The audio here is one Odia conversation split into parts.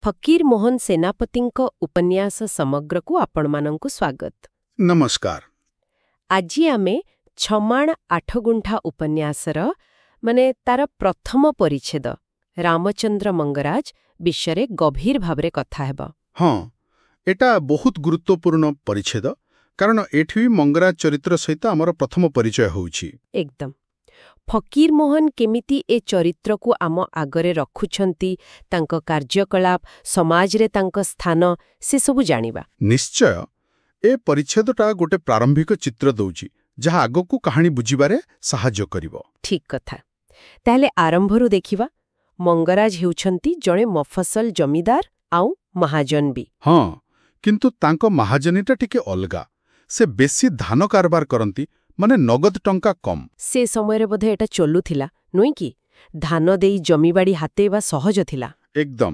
ଫକୀର ମୋହନ ସେନାପତିଙ୍କ ଉପନ୍ୟାସ ସମଗ୍ରକୁ ଆପଣମାନଙ୍କୁ ସ୍ୱାଗତ। ନମସ୍କାର। ଆଜି ଆମେ ଛମାଣ ଆଠଗୁଣ୍ଠା ଉପନ୍ୟାସର ତାର ପ୍ରଥମ ପରିଚ୍ଛେଦ ରାମଚନ୍ଦ୍ର ମଙ୍ଗରାଜ ବିଷୟରେ ଗଭୀର ଭାବରେ କଥା ହେବ। ହଁ, ଏଟା ବହୁତ ଗୁରୁତ୍ୱପୂର୍ଣ୍ଣ ପରିଚ୍ଛେଦ, କାରଣ ଏଠି ମଙ୍ଗରାଜ ଚରିତ୍ର ସହିତ ଆମର ପ୍ରଥମ ପରିଚୟ ହେଉଛି। ଏକଦମ। ଫକୀର ମୋହନ କେମିତି ଏ ଚରିତ୍ରକୁ ଆମ ଆଗରେ ରଖୁଛନ୍ତି, ତାଙ୍କ କାର୍ଯ୍ୟକଳାପ, ସମାଜରେ ତାଙ୍କ ସ୍ଥାନ, ସେସବୁ ଜାଣିବା। ନିଶ୍ଚୟ। ଏ ପରିଚ୍ଛେଦଟା ଗୋଟେ ପ୍ରାରମ୍ଭିକ ଚିତ୍ର ଦେଉଛି, ଯାହା ଆଗକୁ କାହାଣୀ ବୁଝିବାରେ ସାହାଯ୍ୟ କରିବ। ଠିକ୍ କଥା। ତାହେଲେ ଆରମ୍ଭରୁ ଦେଖିବା। ମଙ୍ଗରାଜ ହେଉଛନ୍ତି ଜଣେ ମଫସଲ ଜମିଦାର ଆଉ ମହାଜନ ବି। ହଁ, କିନ୍ତୁ ତାଙ୍କ ମହାଜନୀଟା ଟିକେ ଅଲଗା। ସେ ବେଶୀ ଧାନ କାରବାର କରନ୍ତି, ମାନେ ନଗଦ ଟଙ୍କା କମ୍। ସେ ସମୟରେ ବୋଧେ ଏଟା ଚଲୁଥିଲା, ନୁହେଁ କି? ଧାନ ଦେଇ ଜମିବାଡ଼ି ହାତେଇବା ସହଜ ଥିଲା। ଏକଦମ।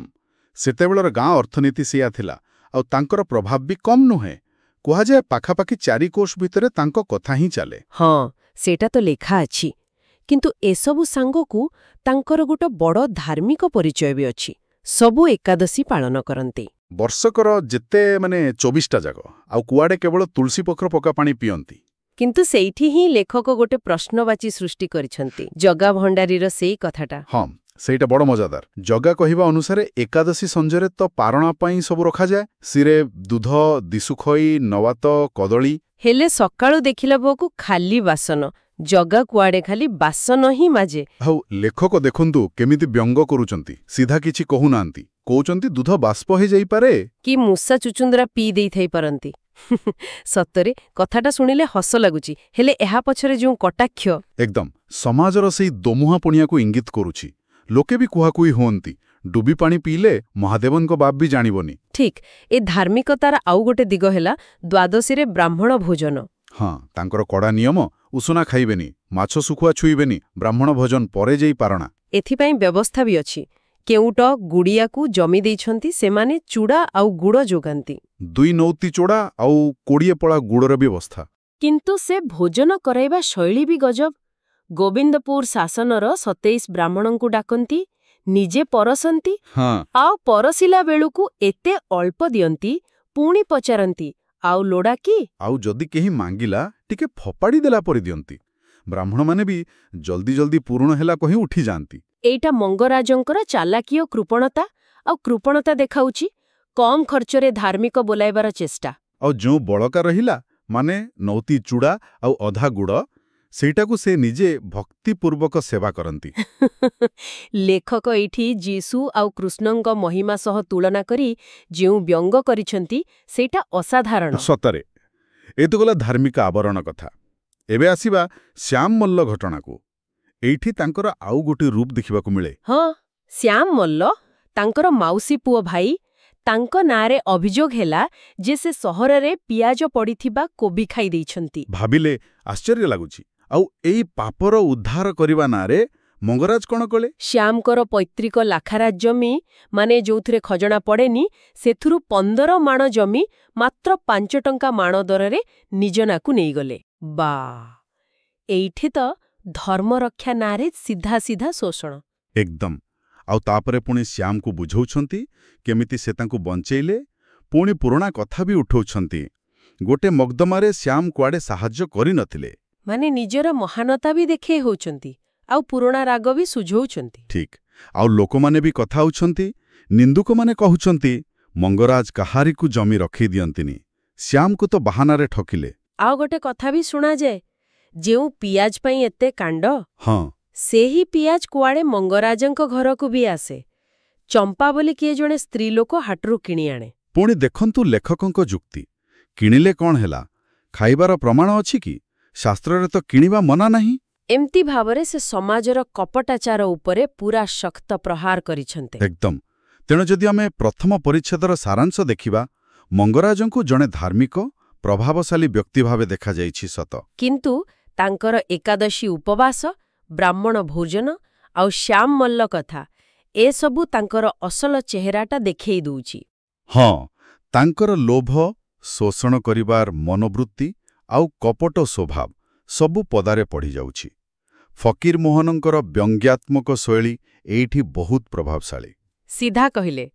ସେତେବେଳର ଗାଁ ଅର୍ଥନୀତି ସେଇଆ ଥିଲା, ଆଉ ତାଙ୍କର ପ୍ରଭାବ ବି କମ୍ ନୁହେଁ। କୁହାଯାଏ ପାଖାପାଖି 4 କୋଶ ଭିତରେ ତାଙ୍କ କଥା ହିଁ ଚାଲେ। ହଁ, ସେଇଟା ତ ଲେଖା ଅଛି। କିନ୍ତୁ ଏସବୁ ସାଙ୍ଗକୁ ତାଙ୍କର ଗୋଟେ ବଡ଼ ଧାର୍ମିକ ପରିଚୟ ବି ଅଛି। ସବୁ ଏକାଦଶୀ ପାଳନ କରନ୍ତି। ବର୍ଷକର ଯେତେ 24ଟା ଯାକ, ଆଉ କୁଆଡ଼େ କେବଳ ତୁଳସୀ ପତ୍ର ପକା ପାଣି ପିଅନ୍ତି। କିନ୍ତୁ ସେଇଠି ହିଁ ଲେଖକ ଗୋଟେ ପ୍ରଶ୍ନବାଚୀ ସୃଷ୍ଟି କରିଛନ୍ତି, ଜଗା ଭଣ୍ଡାରୀର ସେଇ କଥାଟା। ହଁ, ସେଇଟା ବଡ଼ ମଜାଦାର। ଜଗା କହିବା ଅନୁସାରେ ଏକାଦଶୀ ସଞ୍ଜରେ ତ ପାରଣା ପାଇଁ ସବୁ ରଖାଯାଏ। ସିରେ ଦୁଧ, ଦିଶୁଖଇ, ନବାତ, କଦଳୀ। ହେଲେ ସକାଳୁ ଦେଖିଲା ବେଳକୁ ଖାଲି ବାସନ। ଜଗା କୁଆଡ଼େ ଖାଲି ବାସନ ହିଁ ମାଜେ। ଆଉ ଲେଖକ ଦେଖନ୍ତୁ କେମିତି ବ୍ୟଙ୍ଗ କରୁଛନ୍ତି। ସିଧା କିଛି କହୁନାହାନ୍ତି, କହୁଛନ୍ତି ଦୁଧ ବାଷ୍ପ ହେଇଯାଇପାରେ। କି ମୂଷା ଚୁଚୁନ୍ଦ୍ରା ପିଇ ଦେଇଥାଇ ପାରନ୍ତି। ସତରେ କଥାଟା ଶୁଣିଲେ ହସ ଲାଗୁଛି, ହେଲେ ଏହା ପଛରେ ଯେଉଁ କଟାକ୍ଷ। ଏକଦମ ସମାଜର ସେଇ ଦୋମୁହାଁ ପଣିଆକୁ ଇଙ୍ଗିତ କରୁଛି। ଲୋକେ ବି କୁହାକୁହି ହୁଅନ୍ତି, ଡୁବି ପାଣି ପିଇଲେ ମହାଦେବଙ୍କ ବାପ ବି ଜାଣିବନି। ଠିକ୍। ଏ ଧାର୍ମିକତାର ଆଉ ଗୋଟେ ଦିଗ ହେଲା ଦ୍ୱାଦଶୀରେ ବ୍ରାହ୍ମଣ ଭୋଜନ। ହଁ, ତାଙ୍କର କଡ଼ା ନିୟମ। ଉଷୁନା ଖାଇବେନି, ମାଛ ଶୁଖୁଆ ଛୁଇଁବେନି, ବ୍ରାହ୍ମଣ ଭୋଜନ ପରେ ଯାଇ ପାରଣା। ଏଥିପାଇଁ ବ୍ୟବସ୍ଥା ବି ଅଛି। କେଉଟ ଗୁଡ଼ିଆକୁ ଜମି ଦେଇଛନ୍ତି, ସେମାନେ ଚୁଡ଼ା ଆଉ ଗୁଡ଼ ଯୋଗାନ୍ତି। 2 ନୌତି ଚୋଡ଼ା ଆଉ 20 ପଳା ଗୁଡ଼ର ବ୍ୟବସ୍ଥା। କିନ୍ତୁ ସେ ଭୋଜନ କରାଇବା ଶୈଳୀ ବି ଗଜବ। ଗୋବିନ୍ଦପୁର ଶାସନର 27 ବ୍ରାହ୍ମଣଙ୍କୁ ଡାକନ୍ତି, ନିଜେ ପରସନ୍ତି, ହଁ, ଆଉ ପରସିଲା ବେଳକୁ ଏତେ ଅଳ୍ପ ଦିଅନ୍ତି, ପୁଣି ପଚାରନ୍ତି ଆଉ ଲୋଡ଼ା କି? ଆଉ ଯଦି କେହି ମାଙ୍ଗିଲା, ଟିକେ ଫୋପାଡ଼ି ଦେଲା ପରି ଦିଅନ୍ତି। ବ୍ରାହ୍ମଣମାନେ ବି ଜଲ୍ଦି ଜଲ୍ଦି ପୂରଣ ହେଲା କହି ଉଠିଯାଆନ୍ତି। ଏଇଟା ମଙ୍ଗରାଜଙ୍କର ଚାଲାକି ଓ କୃପଣତା। ଆଉ କୃପଣତା ଦେଖାଉଛି କମ୍ ଖର୍ଚ୍ଚରେ ଧାର୍ମିକ ବୋଲାଇବାର ଚେଷ୍ଟା। ଆଉ ଯେଉଁ ବଳକା ରହିଲା, ମାନେ ନୌତି ଚୁଡ଼ା ଆଉ ଅଧା ଗୁଡ଼, ସେଇଟାକୁ ସେ ନିଜେ ଭକ୍ତିପୂର୍ବକ ସେବା କରନ୍ତି। ଲେଖକ ଏଇଠି ଯୀଶୁ ଆଉ କୃଷ୍ଣଙ୍କ ମହିମା ସହ ତୁଳନା କରି ଯେଉଁ ବ୍ୟଙ୍ଗ କରିଛନ୍ତି, ସେଇଟା ଅସାଧାରଣ। ସତରେ। ଏ ତ ଗଲା ଧାର୍ମିକ ଆବରଣ କଥା। ଏବେ ଆସିବା ଶ୍ୟାମ ମଲ୍ଲ ଘଟଣାକୁ। ଏଇଠି ତାଙ୍କର ଆଉ ଗୋଟିଏ ରୂପ ଦେଖିବାକୁ ମିଳେ। ହଁ, ଶ୍ୟାମ ମଲ୍ଲ, ତାଙ୍କର ମାଉସୀ ପୁଅ ଭାଇ। ତାଙ୍କ ନାଁରେ ଅଭିଯୋଗ ହେଲା ଯେ ସେ ସହରରେ ପିଆଜ ପଡ଼ିଥିବା କୋବି ଖାଇ ଦେଇଛନ୍ତି। ଭାବିଲେ ଆଶ୍ଚର୍ଯ୍ୟ ଲାଗୁଛି। ଆଉ ଏଇ ପାପର ଉଦ୍ଧାର କରିବା ନାଁରେ ମଙ୍ଗରାଜ କ'ଣ କଲେ? ଶ୍ୟାମଙ୍କର ପୈତୃକ ଲାଖାରାଜ ଜମି, ଯୋଉଥିରେ ଖଜଣା ପଡ଼େନି, ସେଥିରୁ 15 ମାଣ ଜମି ମାତ୍ର 5 ଟଙ୍କା ମାଣ ଦରରେ ନିଜ ନାଁକୁ ନେଇଗଲେ। ବା, ଏଇଠି ତ ଧର୍ମରକ୍ଷା ନାଁରେ ସିଧା ସିଧା ଶୋଷଣ। ଏକଦମ। ଆଉ ତାପରେ ପୁଣି ଶ୍ୟାମକୁ ବୁଝଉଛନ୍ତି କେମିତି ସେ ତାଙ୍କୁ ବଞ୍ଚେଇଲେ। ପୁଣି ପୁରୁଣା କଥା ବି ଉଠଉଛନ୍ତି। ଗୋଟେ ମକଦ୍ଦମାରେ ଶ୍ୟାମ କୁଆଡ଼େ ସାହାଯ୍ୟ କରିନଥିଲେ। ନିଜର ମହାନତା ବି ଦେଖେଇ ହେଉଛନ୍ତି, ଆଉ ପୁରୁଣା ରାଗ ବି ସୁଝଉଛନ୍ତି। ଠିକ୍। ଆଉ ଲୋକମାନେ ବି କଥା ହେଉଛନ୍ତି। ନିନ୍ଦୁକମାନେ କହୁଛନ୍ତି, ମଙ୍ଗରାଜ କାହାରିକୁ ଜମି ରଖେଇ ଦିଅନ୍ତିନି, ଶ୍ୟାମକୁ ତ ବାହାନାରେ ଠକିଲେ। ଆଉ ଗୋଟେ କଥା ବି ଶୁଣାଯାଏ, ଯେଉଁ ପିଆଜ ପାଇଁ ଏତେ କାଣ୍ଡ, ହଁ, ସେହି ପିଆଜ କୁଆଡ଼େ ମଙ୍ଗରାଜଙ୍କ ଘରକୁ ବି ଆସେ। ଚମ୍ପା ବୋଲି କିଏ ଜଣେ ସ୍ତ୍ରୀ ଲୋକ ହାଟରୁ କିଣି ଆଣେ। ପୁଣି ଦେଖନ୍ତୁ ଲେଖକଙ୍କ ଯୁକ୍ତି। କିଣିଲେ କ'ଣ ହେଲା? ଖାଇବାର ପ୍ରମାଣ ଅଛି କି? ଶାସ୍ତ୍ରରେ ତ କିଣିବା ମନା ନାହିଁ। ଏମିତି ଭାବରେ ସେ ସମାଜର କପଟାଚାର ଉପରେ ପୁରା ଶକ୍ତ ପ୍ରହାର କରିଛନ୍ତି। ଏକଦମ। ତେଣୁ ଯଦି ଆମେ ପ୍ରଥମ ପରିଚ୍ଛେଦର ସାରାଂଶ ଦେଖିବା, ମଙ୍ଗରାଜଙ୍କୁ ଜଣେ ଧାର୍ମିକ, ପ୍ରଭାବଶାଳୀ ବ୍ୟକ୍ତି ଭାବେ ଦେଖାଯାଇଛି ସତ। କିନ୍ତୁ ତାଙ୍କର ଏକାଦଶୀ ଉପବାସ, ବ୍ରାହ୍ମଣ ଭୋଜନ ଆଉ ଶ୍ୟାମ ମଲ୍ଲ କଥା, ଏସବୁ ତାଙ୍କର ଅସଲ ଚେହେରାଟା ଦେଖେଇ ଦଉଛି। ହଁ, ତାଙ୍କର ଲୋଭ, ଶୋଷଣ କରିବାର ମନୋବୃତ୍ତି ଆଉ କପଟ ସ୍ୱଭାବ ସବୁ ପଦାରେ ପଡ଼ିଯାଉଛି। ଫକୀର ମୋହନଙ୍କର ବ୍ୟଙ୍ଗ୍ୟାତ୍ମକ ଶୈଳୀ ଏଇଠି ବହୁତ ପ୍ରଭାବଶାଳୀ। ସିଧା କହିଲେ,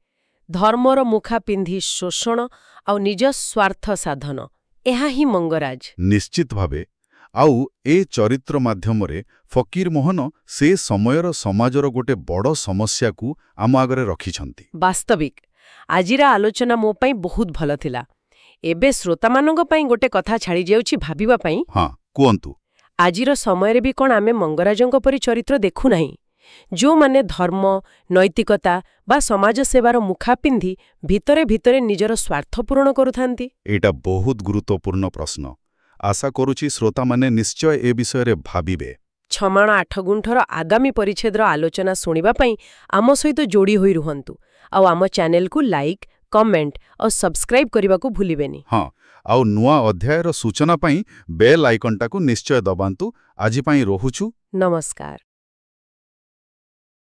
ଧର୍ମର ମୁଖା ପିନ୍ଧି ଶୋଷଣ ଆଉ ନିଜ ସ୍ୱାର୍ଥ ସାଧନ, ଏହା ହିଁ ମଙ୍ଗରାଜ। ନିଶ୍ଚିତ ଭାବେ। ଆଉ ଏ ଚରିତ୍ର ମାଧ୍ୟମରେ ଫକୀରମୋହନ ସେ ସମୟର ସମାଜର ଗୋଟେ ବଡ଼ ସମସ୍ୟାକୁ ଆମ ଆଗରେ ରଖିଛନ୍ତି। ବାସ୍ତବିକ ଆଜିର ଆଲୋଚନା ମୋ ପାଇଁ ବହୁତ ଭଲ ଥିଲା। ଏବେ ଶ୍ରୋତାମାନଙ୍କ ପାଇଁ ଗୋଟେ କଥା ଛାଡ଼ିଯାଉଛି ଭାବିବା ପାଇଁ। ହଁ, କୁହନ୍ତୁ। ଆଜିର ସମୟରେ ବି କ'ଣ ଆମେ ମଙ୍ଗରାଜଙ୍କ ପରି ଚରିତ୍ର ଦେଖୁନାହିଁ, ଯେଉଁମାନେ ଧର୍ମ, ନୈତିକତା ବା ସମାଜ ସେବାର ମୁଖା ପିନ୍ଧି ଭିତରେ ଭିତରେ ନିଜର ସ୍ୱାର୍ଥ ପୂରଣ କରୁଥାନ୍ତି? ଏଇଟା ବହୁତ ଗୁରୁତ୍ୱପୂର୍ଣ୍ଣ ପ୍ରଶ୍ନ। ଆଶା କରୁଛି ଶ୍ରୋତାମାନେ ନିଶ୍ଚୟ ଏ ବିଷୟରେ ଭାବିବେ। ଛମାଣ ଆଠଗୁଣ୍ଠର ଆଗାମୀ ପରିଚ୍ଛେଦର ଆଲୋଚନା ଶୁଣିବା ପାଇଁ ଆମ ସହିତ ଯୋଡ଼ି ହୋଇ ରୁହନ୍ତୁ। ଆଉ ଆମ ଚ୍ୟାନେଲକୁ ଲାଇକ୍, କମେଣ୍ଟ ଆଉ ସବସ୍କ୍ରାଇବ୍ କରିବାକୁ ଭୁଲିବେନି। ହଁ, ଆଉ ନୂଆ ଅଧ୍ୟାୟର ସୂଚନା ପାଇଁ ବେଲ୍ ଆଇକନ୍ଟାକୁ ନିଶ୍ଚୟ ଦବାନ୍ତୁ। ଆଜି ପାଇଁ ରହୁଛୁ। ନମସ୍କାର।